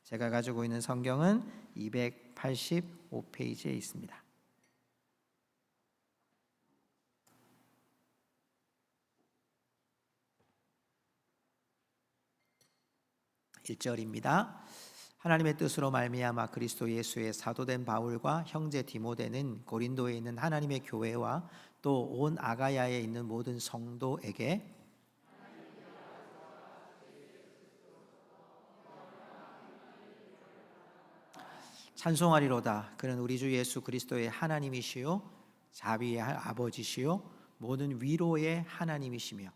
제가 가지고 있는 성경은 285페이지에 있습니다. 1절입니다. 하나님의 뜻으로 말미암아 그리스도 예수의 사도된 바울과 형제 디모데는 고린도에 있는 하나님의 교회와 또 온 아가야에 있는 모든 성도에게 찬송하리로다. 그는 우리 주 예수 그리스도의 하나님이시요 자비의 아버지시요 모든 위로의 하나님이시며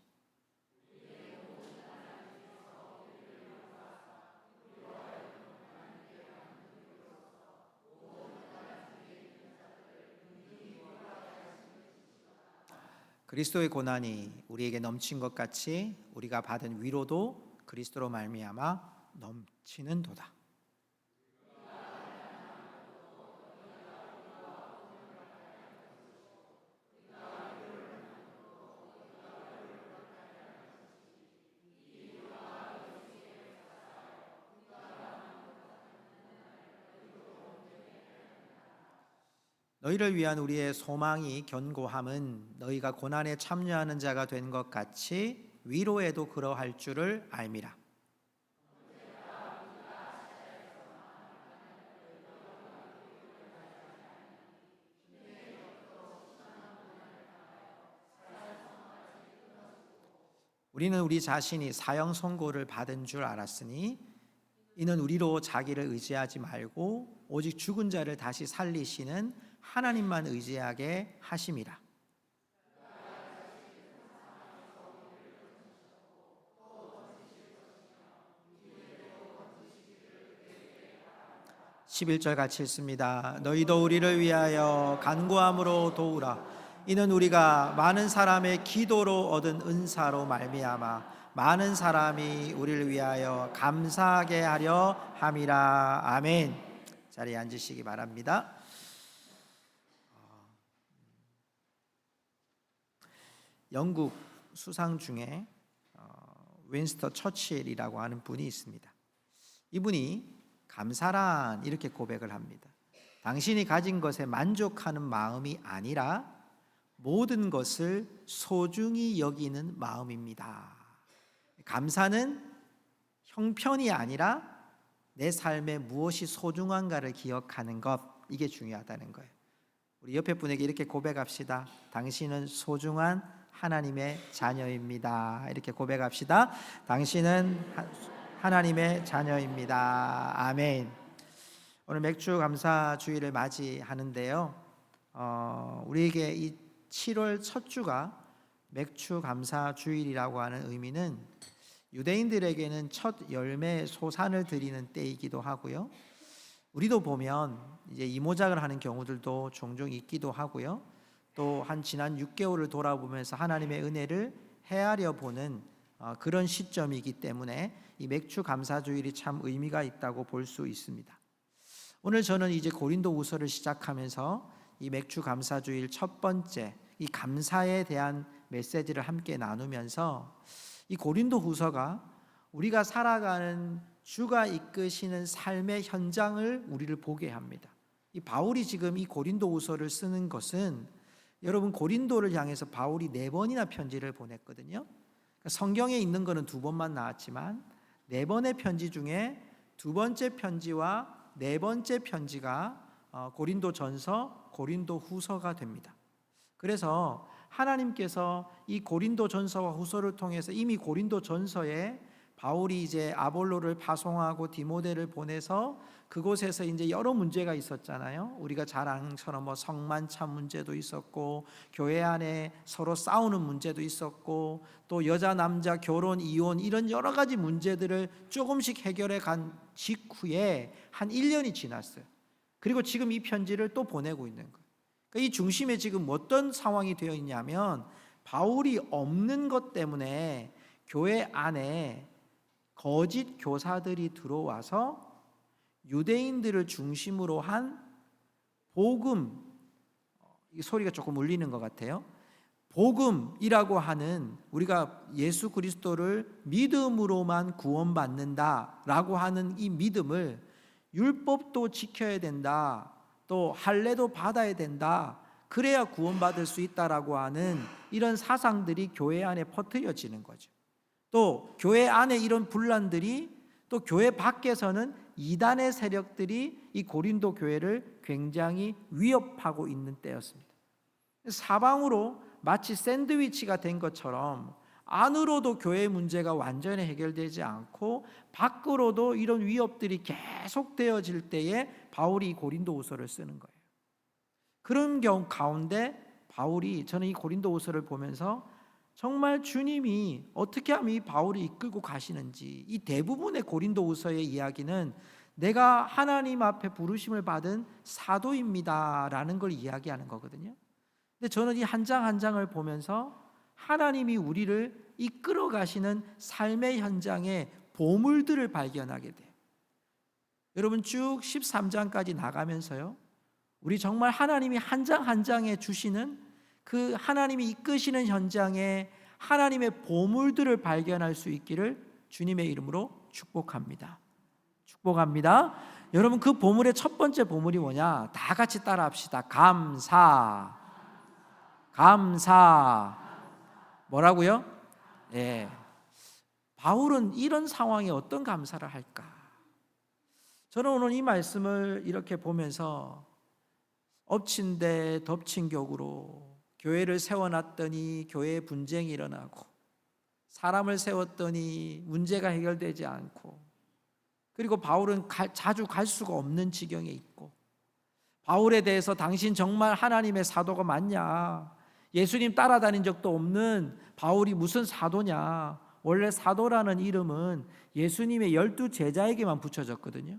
그리스도의 고난이 우리에게 넘친 것 같이 우리가 받은 위로도 그리스도로 말미암아 넘치는도다. 너희를 위한 우리의 소망이 견고함은 너희가 고난에 참여하는 자가 된 것 같이 위로에도 그러할 줄을 알미라. '우리는 우리 자신이 사형 선고를 받은 줄 알았으니 이는 우리로 자기를 의지하지 말고 오직 죽은 자를 다시 살리시는 하나님만 의지하게 하심이라.' 11절 같이 읽습니다. 너희도 우리를 위하여 간구함으로 도우라. 이는 우리가 많은 사람의 기도로 얻은 은사로 말미암아 많은 사람이 우리를 위하여 감사하게 하려 함이라. 아멘. 자리에 앉으시기 바랍니다. 영국 수상 중에 윈스터 처칠이라고 하는 분이 있습니다. 이분이 감사란 이렇게 고백을 합니다. 당신이 가진 것에 만족하는 마음이 아니라 모든 것을 소중히 여기는 마음입니다. 감사는 형편이 아니라 내 삶에 무엇이 소중한가를 기억하는 것, 이게 중요하다는 거예요. 우리 옆에 분에게 이렇게 고백합시다. 당신은 소중한 하나님의 자녀입니다. 이렇게 고백합시다. 당신은 하나님의 자녀입니다. 아멘. 오늘 맥주 감사 주일을 맞이하는데요. 우리에게 이 7월 첫 주가 맥주 감사 주일이라고 하는 의미는 유대인들에게는 첫 열매 소산을 드리는 때이기도 하고요. 우리도 보면 이제 이모작을 하는 경우들도 종종 있기도 하고요. 또 한 지난 6개월을 돌아보면서 하나님의 은혜를 헤아려 보는 그런 시점이기 때문에 이 맥주 감사주일이 참 의미가 있다고 볼 수 있습니다. 오늘 저는 이제 고린도후서를 시작하면서 이 맥주 감사주일 첫 번째 이 감사에 대한 메시지를 함께 나누면서 이 고린도후서가 우리가 살아가는 주가 이끄시는 삶의 현장을 우리를 보게 합니다. 이 바울이 지금 이 고린도후서를 쓰는 것은 여러분 고린도를 향해서 바울이 4번이나 편지를 보냈거든요. 성경에 있는 거는 2번만 나왔지만 4번의 편지 중에 2번째 편지와 4번째 편지가 고린도전서, 고린도후서가 됩니다. 그래서 하나님께서 이 고린도전서와 후서를 통해서 이미 고린도전서에 바울이 이제 아볼로를 파송하고 디모데를 보내서 그곳에서 이제 여러 문제가 있었잖아요. 우리가 잘 아는 것처럼 뭐 성만찬 문제도 있었고 교회 안에 서로 싸우는 문제도 있었고 또 여자 남자 결혼 이혼 이런 여러 가지 문제들을 조금씩 해결해 간 직후에 한 1년이 지났어요. 그리고 지금 이 편지를 또 보내고 있는 거예요. 그러니까 이 중심에 지금 어떤 상황이 되어 있냐면 바울이 없는 것 때문에 교회 안에 거짓 교사들이 들어와서 유대인들을 중심으로 한 복음, 이 소리가 조금 울리는 것 같아요. 복음이라고 하는, 우리가 예수 그리스도를 믿음으로만 구원받는다라고 하는 이 믿음을 율법도 지켜야 된다, 또 할례도 받아야 된다, 그래야 구원받을 수 있다라고 하는 이런 사상들이 교회 안에 퍼뜨려지는 거죠. 또 교회 안에 이런 분란들이, 또 교회 밖에서는 이단의 세력들이 이 고린도 교회를 굉장히 위협하고 있는 때였습니다. 사방으로 마치 샌드위치가 된 것처럼 안으로도 교회 문제가 완전히 해결되지 않고 밖으로도 이런 위협들이 계속되어질 때에 바울이 고린도후서를 쓰는 거예요. 그런 경우 가운데 바울이, 저는 이 고린도후서를 보면서 정말 주님이 어떻게 하면 이 바울이 이끌고 가시는지, 이 대부분의 고린도후서의 이야기는 내가 하나님 앞에 부르심을 받은 사도입니다라는 걸 이야기하는 거거든요. 근데 저는 이 한 장 한 장을 보면서 하나님이 우리를 이끌어 가시는 삶의 현장에 보물들을 발견하게 돼요. 여러분 쭉 13장까지 나가면서요, 우리 정말 하나님이 한 장 한 장에 주시는 그 하나님이 이끄시는 현장에 하나님의 보물들을 발견할 수 있기를 주님의 이름으로 축복합니다. 축복합니다. 여러분 그 보물의 첫 번째 보물이 뭐냐? 다 같이 따라 합시다. 감사. 감사. 뭐라고요? 예. 바울은 이런 상황에 어떤 감사를 할까? 저는 오늘 이 말씀을 이렇게 보면서 엎친 데 덮친 격으로 교회를 세워놨더니 교회에 분쟁이 일어나고, 사람을 세웠더니 문제가 해결되지 않고, 그리고 바울은 자주 갈 수가 없는 지경에 있고, 바울에 대해서 당신 정말 하나님의 사도가 맞냐? 예수님 따라다닌 적도 없는 바울이 무슨 사도냐? 원래 사도라는 이름은 예수님의 12 제자에게만 붙여졌거든요.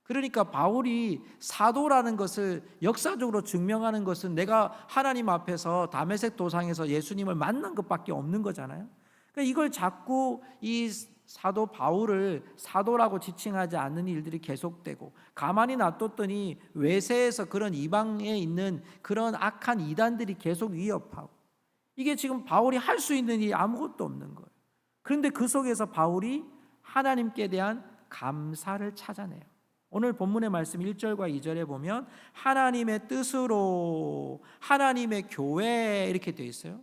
그러니까 바울이 사도라는 것을 역사적으로 증명하는 것은 내가 하나님 앞에서 다메섹 도상에서 예수님을 만난 것밖에 없는 거잖아요. 그러니까 이걸 자꾸 이 사도 바울을 사도라고 지칭하지 않는 일들이 계속되고, 가만히 놔뒀더니 외세에서 그런 이방에 있는 그런 악한 이단들이 계속 위협하고, 이게 지금 바울이 할 수 있는 일이 아무것도 없는 거예요. 그런데 그 속에서 바울이 하나님께 대한 감사를 찾아내요. 오늘 본문의 말씀 1절과 2절에 보면 하나님의 뜻으로 하나님의 교회 이렇게 되어 있어요.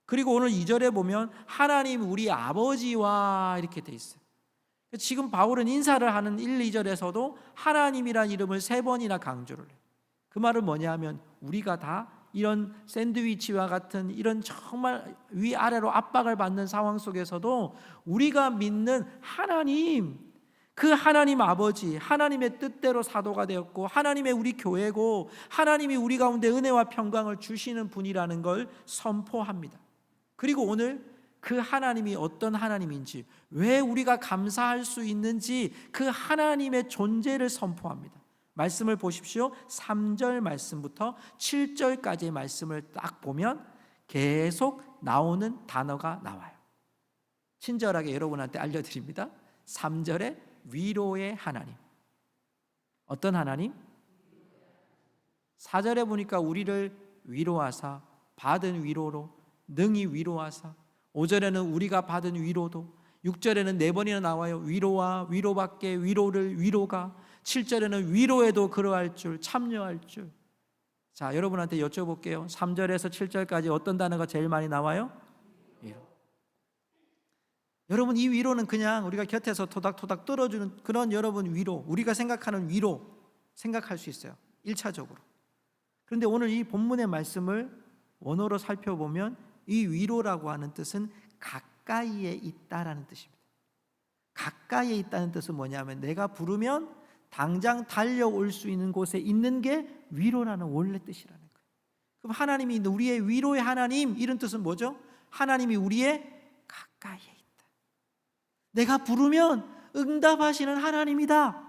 그리고 오늘 2절에 보면 하나님 우리 아버지와 이렇게 되어 있어요. 지금 바울은 인사를 하는 1, 2절에서도 하나님이란 이름을 3번이나 강조를 해요. 그 말은 뭐냐면 우리가 다 이런 샌드위치와 같은 이런 정말 위아래로 압박을 받는 상황 속에서도 우리가 믿는 하나님, 그 하나님 아버지, 하나님의 뜻대로 사도가 되었고 하나님의 우리 교회고 하나님이 우리 가운데 은혜와 평강을 주시는 분이라는 걸 선포합니다. 그리고 오늘 그 하나님이 어떤 하나님인지, 왜 우리가 감사할 수 있는지 그 하나님의 존재를 선포합니다. 말씀을 보십시오. 3절 말씀부터 7절까지의 말씀을 딱 보면 계속 나오는 단어가 나와요. 친절하게 여러분한테 알려드립니다. 3절에 위로의 하나님. 어떤 하나님? 4절에 보니까 우리를 위로하사 받은 위로로 능히 위로하사, 5절에는 우리가 받은 위로도, 6절에는 4번이나 나와요. 위로와 위로밖에 위로를 위로가, 7절에는 위로에도 그러할 줄 참여할 줄. 자, 여러분한테 여쭤볼게요. 3절에서 7절까지 어떤 단어가 제일 많이 나와요? 위로. 여러분 이 위로는 그냥 우리가 곁에서 토닥토닥 떨어주는 그런 여러분 위로, 우리가 생각하는 위로 생각할 수 있어요, 1차적으로. 그런데 오늘 이 본문의 말씀을 원어로 살펴보면 이 위로라고 하는 뜻은 가까이에 있다라는 뜻입니다. 가까이에 있다는 뜻은 뭐냐면 내가 부르면 당장 달려올 수 있는 곳에 있는 게 위로라는 원래 뜻이라는 거예요. 그럼 하나님이 우리의 위로의 하나님, 이런 뜻은 뭐죠? 하나님이 우리의 가까이에 있다. 내가 부르면 응답하시는 하나님이다.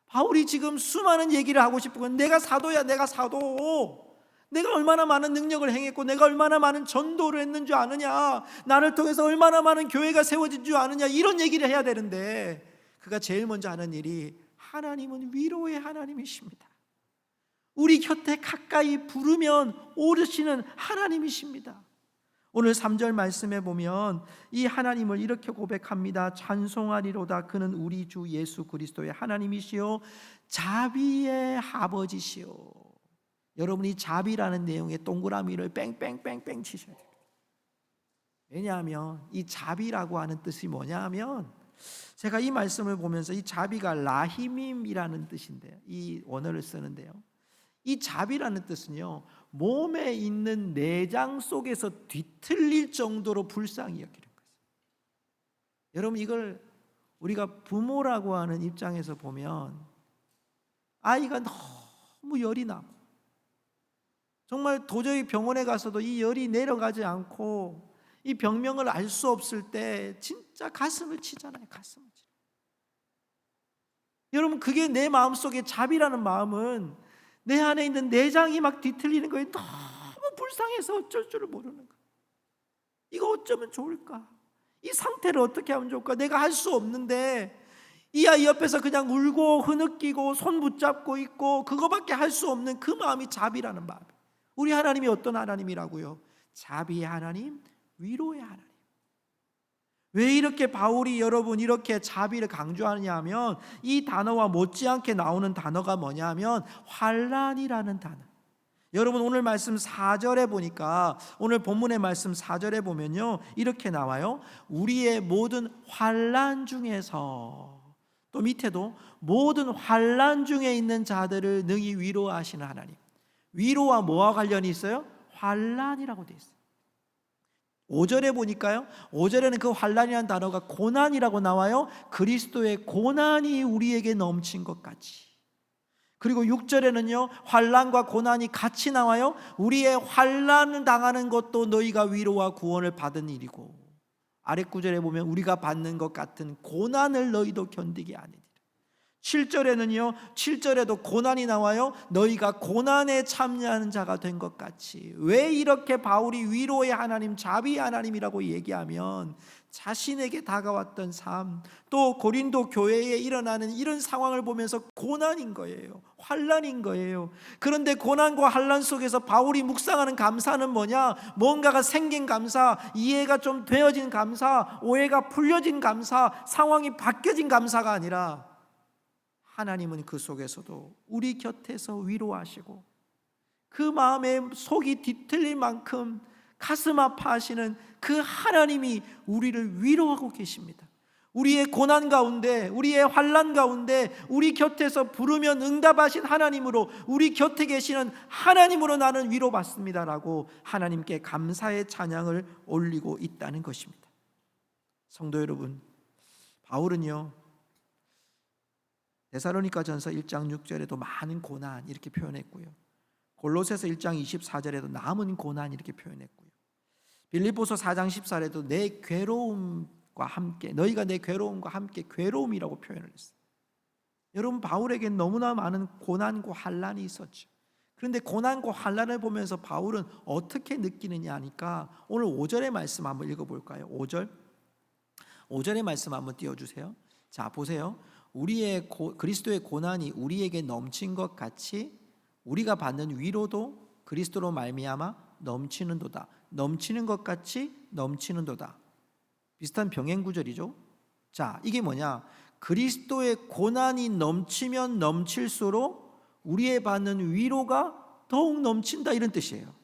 바울이 지금 수많은 얘기를 하고 싶은 건 내가 사도야, 내가 사도. 내가 얼마나 많은 능력을 행했고 내가 얼마나 많은 전도를 했는 줄 아느냐, 나를 통해서 얼마나 많은 교회가 세워진 줄 아느냐, 이런 얘기를 해야 되는데 그가 제일 먼저 하는 일이 하나님은 위로의 하나님이십니다. 우리 곁에 가까이 부르면 오르시는 하나님이십니다. 오늘 3절 말씀에 보면 이 하나님을 이렇게 고백합니다. 찬송하리로다. 그는 우리 주 예수 그리스도의 하나님이시요 자비의 아버지시요. 여러분이 자비라는 내용의 동그라미를 뺑뺑뺑뺑 치셔야 돼요. 왜냐하면 이 자비라고 하는 뜻이 뭐냐 하면, 제가 이 말씀을 보면서 이 자비가 라히밈이라는 뜻인데요, 이 원어를 쓰는데요, 이 자비라는 뜻은요, 몸에 있는 내장 속에서 뒤틀릴 정도로 불쌍히 여기는 거예요. 여러분, 이걸 우리가 부모라고 하는 입장에서 보면 아이가 너무 열이 나고 정말 도저히 병원에 가서도 이 열이 내려가지 않고 이 병명을 알 수 없을 때 진짜 가슴을 치잖아요. 가슴을 치. 여러분, 그게 내 마음속에 자비라는 마음은 내 안에 있는 내장이 막 뒤틀리는 거에 너무 불쌍해서 어쩔 줄을 모르는 거예요. 이거 어쩌면 좋을까? 이 상태를 어떻게 하면 좋을까? 내가 할 수 없는데 이 아이 옆에서 그냥 울고 흐느끼고 손 붙잡고 있고 그거밖에 할 수 없는 그 마음이 자비라는 마음. 우리 하나님이 어떤 하나님이라고요? 자비의 하나님, 위로의 하나님. 왜 이렇게 바울이 여러분 이렇게 자비를 강조하느냐 하면, 이 단어와 못지않게 나오는 단어가 뭐냐 하면 환난이라는 단어. 여러분, 오늘 말씀 4절에 보니까, 오늘 본문의 말씀 4절에 보면요, 이렇게 나와요. 우리의 모든 환난 중에서, 또 밑에도 모든 환난 중에 있는 자들을 능히 위로하시는 하나님. 위로와 뭐와 관련이 있어요? 환난이라고 되어 있어요. 5절에 보니까요, 5절에는 그 환난이라는 단어가 고난이라고 나와요. 그리스도의 고난이 우리에게 넘친 것 같이. 그리고 6절에는요, 환난과 고난이 같이 나와요. 우리의 환난을 당하는 것도 너희가 위로와 구원을 받은 일이고, 아래 구절에 보면 우리가 받는 것 같은 고난을 너희도 견디게 하느니라. 7절에는요, 7절에도 고난이 나와요. 너희가 고난에 참여하는 자가 된 것 같이. 왜 이렇게 바울이 위로의 하나님, 자비의 하나님이라고 얘기하면, 자신에게 다가왔던 삶, 또 고린도 교회에 일어나는 이런 상황을 보면서 고난인 거예요. 환난인 거예요. 그런데 고난과 환난 속에서 바울이 묵상하는 감사는 뭐냐? 뭔가가 생긴 감사, 이해가 좀 되어진 감사, 오해가 풀려진 감사, 상황이 바뀌어진 감사가 아니라, 하나님은 그 속에서도 우리 곁에서 위로하시고 그 마음에 속이 뒤틀릴 만큼 가슴 아파하시는 그 하나님이 우리를 위로하고 계십니다. 우리의 고난 가운데, 우리의 환난 가운데 우리 곁에서 부르면 응답하신 하나님으로, 우리 곁에 계시는 하나님으로 나는 위로받습니다라고 하나님께 감사의 찬양을 올리고 있다는 것입니다. 성도 여러분, 바울은요, 데살로니가전서 1장 6절에도 많은 고난 이렇게 표현했고요, 골로새서 1장 24절에도 남은 고난 이렇게 표현했고요, 빌립보서 4장 14절에도 내 괴로움과 함께, 너희가 내 괴로움과 함께 괴로움이라고 표현을 했어요. 여러분, 바울에겐 너무나 많은 고난과 환난이 있었죠. 그런데 고난과 환난을 보면서 바울은 어떻게 느끼느냐 하니까, 오늘 5절의 말씀 한번 읽어볼까요? 5절의 말씀 한번 띄워주세요. 자, 보세요. 그리스도의 고난이 우리에게 넘친 것 같이 우리가 받는 위로도 그리스도로 말미암아 넘치는도다. 넘치는 것 같이 넘치는도다. 비슷한 병행 구절이죠. 자, 이게 뭐냐? 그리스도의 고난이 넘치면 넘칠수록 우리의 받는 위로가 더욱 넘친다, 이런 뜻이에요.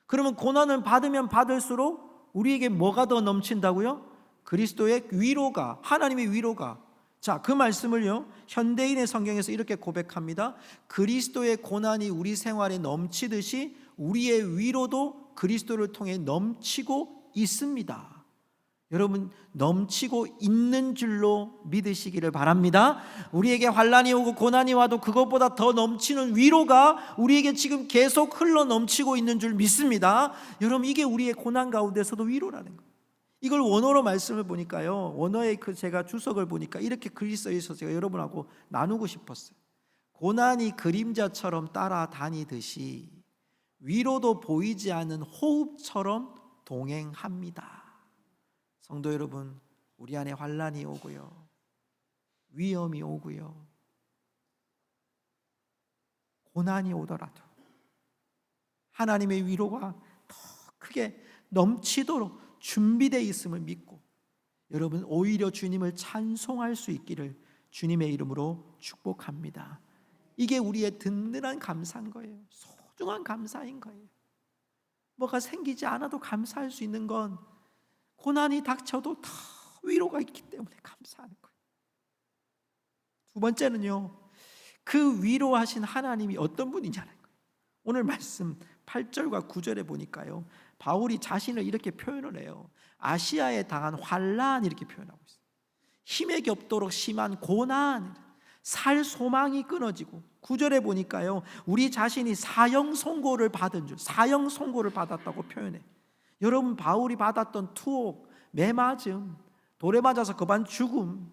그러면 고난을 받으면 받을수록 우리에게 뭐가 더 넘친다고요? 그리스도의 위로가, 하나님의 위로가. 자, 그 말씀을요, 현대인의 성경에서 이렇게 고백합니다. 그리스도의 고난이 우리 생활에 넘치듯이 우리의 위로도 그리스도를 통해 넘치고 있습니다. 여러분, 넘치고 있는 줄로 믿으시기를 바랍니다. 우리에게 환난이 오고 고난이 와도 그것보다 더 넘치는 위로가 우리에게 지금 계속 흘러 넘치고 있는 줄 믿습니다. 여러분, 이게 우리의 고난 가운데서도 위로라는 거예요. 이걸 원어로 말씀을 보니까요, 원어의 제가 주석을 보니까 이렇게 글이 써 있어서 제가 여러분하고 나누고 싶었어요. 고난이 그림자처럼 따라다니듯이 위로도 보이지 않는 호흡처럼 동행합니다. 성도 여러분, 우리 안에 환난이 오고요, 위험이 오고요, 고난이 오더라도 하나님의 위로가 더 크게 넘치도록 준비되어 있음을 믿고 여러분 오히려 주님을 찬송할 수 있기를 주님의 이름으로 축복합니다. 이게 우리의 든든한 감사인 거예요. 소중한 감사인 거예요. 뭐가 생기지 않아도 감사할 수 있는 건 고난이 닥쳐도 다 위로가 있기 때문에 감사하는 거예요. 두 번째는요, 그 위로하신 하나님이 어떤 분이냐는 거예요. 오늘 말씀 8절과 9절에 보니까요, 바울이 자신을 이렇게 표현을 해요. 아시아에 당한 환난 이렇게 표현하고 있어요. 힘에 겹도록 심한 고난, 살 소망이 끊어지고, 9절에 보니까요, 우리 자신이 사형 선고를 받은 줄, 사형 선고를 받았다고 표현해. 여러분, 바울이 받았던 투옥, 매맞음, 돌에 맞아서 거반 죽음,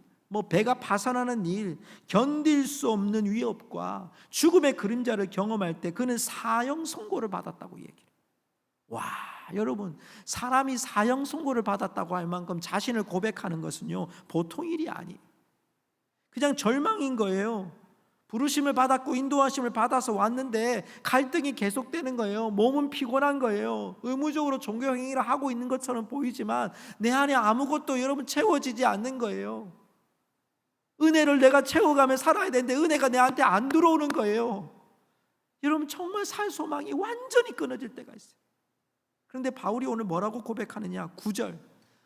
배가 파산하는 일, 견딜 수 없는 위협과 죽음의 그림자를 경험할 때 그는 사형 선고를 받았다고 얘기해요. 와, 여러분, 사람이 사형 선고를 받았다고 할 만큼 자신을 고백하는 것은요, 보통 일이 아니에요. 그냥 절망인 거예요. 부르심을 받았고 인도하심을 받아서 왔는데 갈등이 계속되는 거예요. 몸은 피곤한 거예요. 의무적으로 종교 행위를 하고 있는 것처럼 보이지만 내 안에 아무것도 여러분 채워지지 않는 거예요. 은혜를 내가 채워가며 살아야 되는데 은혜가 내한테 안 들어오는 거예요. 여러분, 정말 살 소망이 완전히 끊어질 때가 있어요. 그런데 바울이 오늘 뭐라고 고백하느냐? 9절,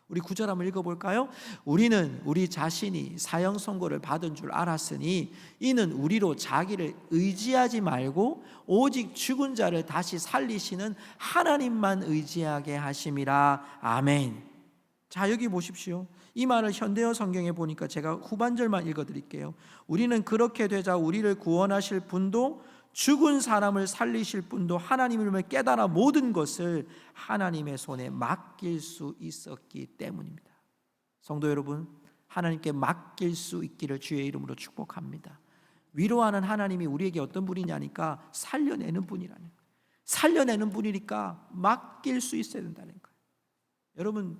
우리 9절 한번 읽어볼까요? 우리는 우리 자신이 사형 선고를 받은 줄 알았으니 이는 우리로 자기를 의지하지 말고 오직 죽은 자를 다시 살리시는 하나님만 의지하게 하심이라. 아멘. 자, 여기 보십시오. 이 말을 현대어 성경에 보니까 제가 후반절만 읽어드릴게요. 우리는 그렇게 되자 우리를 구원하실 분도 죽은 사람을 살리실 분도 하나님을 깨달아 모든 것을 하나님의 손에 맡길 수 있었기 때문입니다. 성도 여러분, 하나님께 맡길 수 있기를 주의 이름으로 축복합니다. 위로하는 하나님이 우리에게 어떤 분이냐니까 살려내는 분이라는 거예요. 살려내는 분이니까 맡길 수 있어야 된다는 거예요. 여러분,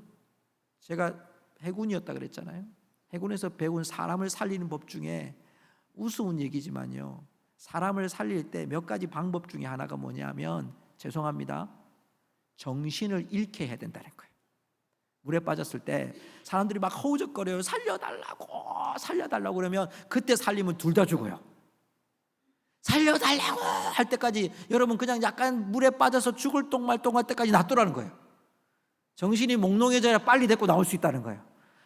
제가 해군이었다 그랬잖아요. 해군에서 배운 사람을 살리는 법 중에 우스운 얘기지만요, 사람을 살릴 때 몇 가지 방법 중에 하나가 뭐냐면, 죄송합니다, 정신을 잃게 해야 된다는 거예요. 물에 빠졌을 때 사람들이 막 허우적거려요. 살려달라고 그러면 그때 살리면 둘 다 죽어요. 살려달라고 할 때까지 여러분 그냥 약간 물에 빠져서 죽을 똥말똥할 때까지 놔두라는 거예요. 정신이 몽롱해져야 빨리 데리고 나올 수 있다는 거예요.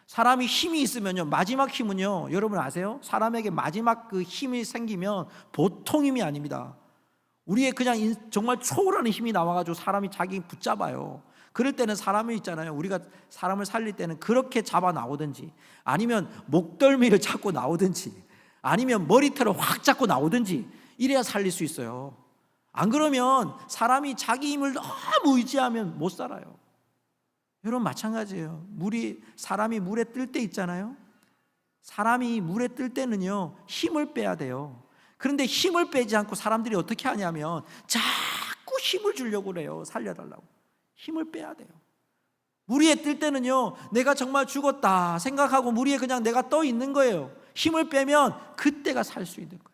사람이 힘이 있으면요, 마지막 힘은요, 여러분 아세요? 사람에게 마지막 그 힘이 생기면 보통 힘이 아닙니다. 우리의 그냥 정말 초월하는 힘이 나와가지고 사람이 자기 붙잡아요. 그럴 때는 사람이 있잖아요, 우리가 사람을 살릴 때는 그렇게 잡아 나오든지, 아니면 목덜미를 잡고 나오든지, 아니면 머리털을 확 잡고 나오든지, 이래야 살릴 수 있어요. 안 그러면 사람이 자기 힘을 너무 의지하면 못 살아요. 여러분, 마찬가지예요. 사람이 물에 뜰 때 있잖아요. 사람이 물에 뜰 때는요, 힘을 빼야 돼요. 그런데 힘을 빼지 않고 사람들이 어떻게 하냐면 자꾸 힘을 주려고 그래요. 살려달라고. 힘을 빼야 돼요. 물 위에 뜰 때는요, 내가 정말 죽었다 생각하고 물 위에 그냥 내가 떠 있는 거예요. 힘을 빼면 그때가 살 수 있는 거예요.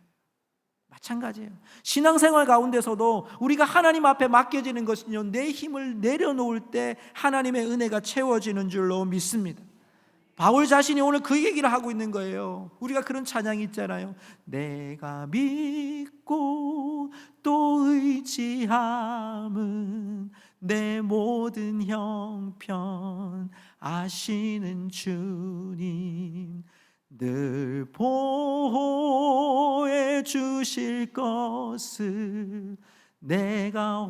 마찬가지예요. 신앙생활 가운데서도 우리가 하나님 앞에 맡겨지는 것은요, 내 힘을 내려놓을 때 하나님의 은혜가 채워지는 줄로 믿습니다. 바울 자신이 오늘 그 얘기를 하고 있는 거예요. 우리가 그런 찬양이 있잖아요. 내가 믿고 또 의지함은 내 모든 형편 아시는 주님, 늘 보호해 주실 것을 내가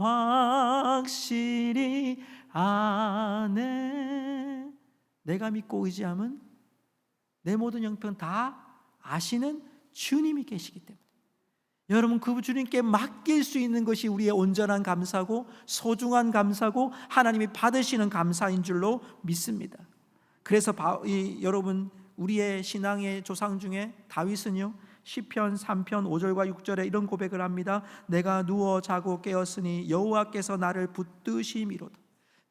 확실히 아네. 내가 믿고 의지함은 내 모든 형편 다 아시는 주님이 계시기 때문에 여러분, 그 주님께 맡길 수 있는 것이 우리의 온전한 감사고 소중한 감사고 하나님이 받으시는 감사인 줄로 믿습니다. 그래서 여러분, 우리의 신앙의 조상 중에 다윗은요, 시편 3편 5절과 6절에 이런 고백을 합니다. 내가 누워 자고 깨었으니 여호와께서 나를 붙드심이로다.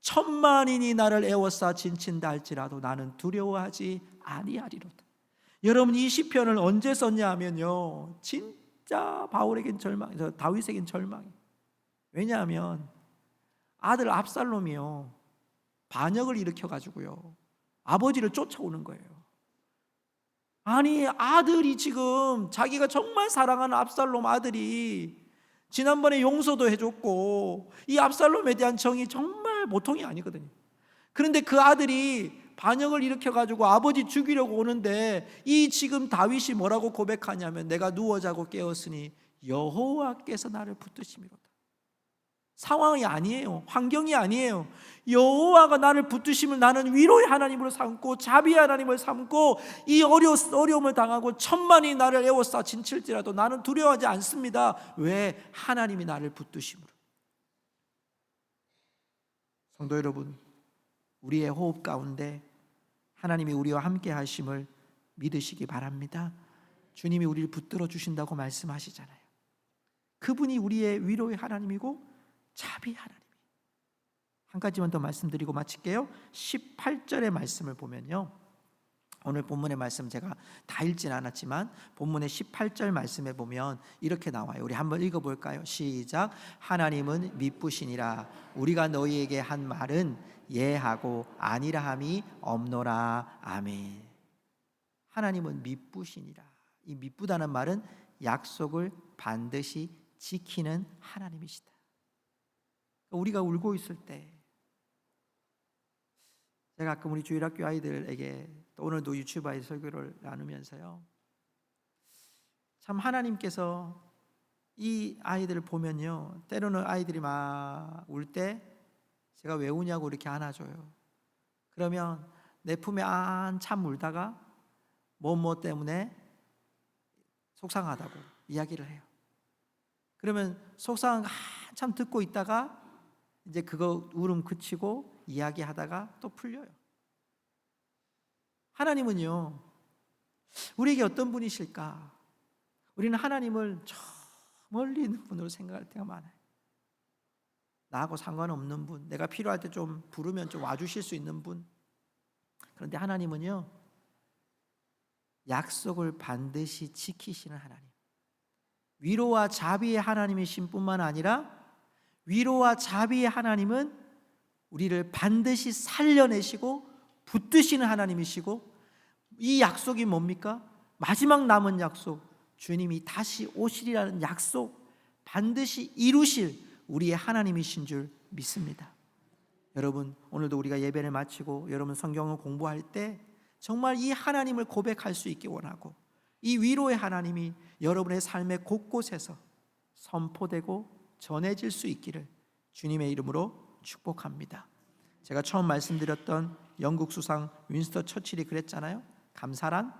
천만인이 나를 에워싸 진친다 할지라도 나는 두려워하지 아니하리로다. 여러분, 이 시편을 언제 썼냐 하면요, 진짜 바울에겐 다윗에겐 절망이에요. 왜냐하면 아들 압살롬이요, 반역을 일으켜 가지고요, 아버지를 쫓아오는 거예요. 아니, 아들이 지금 자기가 정말 사랑하는 압살롬 아들이 지난번에 용서도 해줬고 이 압살롬에 대한 정이 정말 보통이 아니거든요. 그런데 그 아들이 반역을 일으켜가지고 아버지 죽이려고 오는데 이 지금 다윗이 뭐라고 고백하냐면 내가 누워 자고 깨었으니 여호와께서 나를 붙드심이로다. 상황이 아니에요. 환경이 아니에요. 여호와가 나를 붙드심을 나는 위로의 하나님으로 삼고 자비의 하나님을 삼고 이 어려움을 당하고 천만이 나를 에워싸 진칠지라도 나는 두려워하지 않습니다. 왜? 하나님이 나를 붙드심으로. 성도 여러분, 우리의 호흡 가운데 하나님이 우리와 함께 하심을 믿으시기 바랍니다. 주님이 우리를 붙들어 주신다고 말씀하시잖아요. 그분이 우리의 위로의 하나님이고 자비의 하나님. 한 가지만 더 말씀드리고 마칠게요. 18절의 말씀을 보면요, 오늘 본문의 말씀 제가 다 읽진 않았지만 본문의 18절 말씀에 보면 이렇게 나와요. 우리 한번 읽어볼까요? 시작. 하나님은 미쁘시니라. 우리가 너희에게 한 말은 예하고 아니라 함이 없노라. 아멘. 하나님은 미쁘시니라. 이 미쁘다는 말은 약속을 반드시 지키는 하나님이시다. 우리가 울고 있을 때, 제가 가끔 우리 주일학교 아이들에게 또 오늘도 유튜브에 설교를 나누면서요, 참 하나님께서 이 아이들을 보면요, 때로는 아이들이 막 울 때 제가 왜 우냐고 이렇게 안아줘요. 그러면 내 품에 한참 울다가 뭐 때문에 속상하다고 이야기를 해요. 그러면 속상한 거 한참 듣고 있다가 이제 그거 울음 그치고 이야기하다가 또 풀려요. 하나님은요, 우리에게 어떤 분이실까? 우리는 하나님을 저 멀리 있는 분으로 생각할 때가 많아요. 나하고 상관없는 분, 내가 필요할 때 좀 부르면 좀 와주실 수 있는 분. 그런데 하나님은요, 약속을 반드시 지키시는 하나님, 위로와 자비의 하나님이신 뿐만 아니라 위로와 자비의 하나님은 우리를 반드시 살려내시고 붙드시는 하나님이시고, 이 약속이 뭡니까? 마지막 남은 약속, 주님이 다시 오시리라는 약속 반드시 이루실 우리의 하나님이신 줄 믿습니다. 여러분, 오늘도 우리가 예배를 마치고 여러분 성경을 공부할 때 정말 이 하나님을 고백할 수 있기 원하고, 이 위로의 하나님이 여러분의 삶의 곳곳에서 선포되고 전해질 수 있기를 주님의 이름으로 축복합니다. 제가 처음 말씀드렸던 영국 수상 윈스터 처칠이 그랬잖아요. 감사란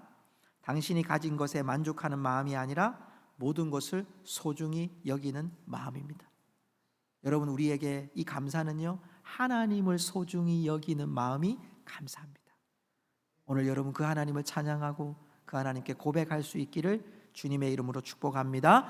당신이 가진 것에 만족하는 마음이 아니라 모든 것을 소중히 여기는 마음입니다. 여러분, 우리에게 이 감사는요, 하나님을 소중히 여기는 마음이 감사합니다. 오늘 여러분 그 하나님을 찬양하고 그 하나님께 고백할 수 있기를 주님의 이름으로 축복합니다.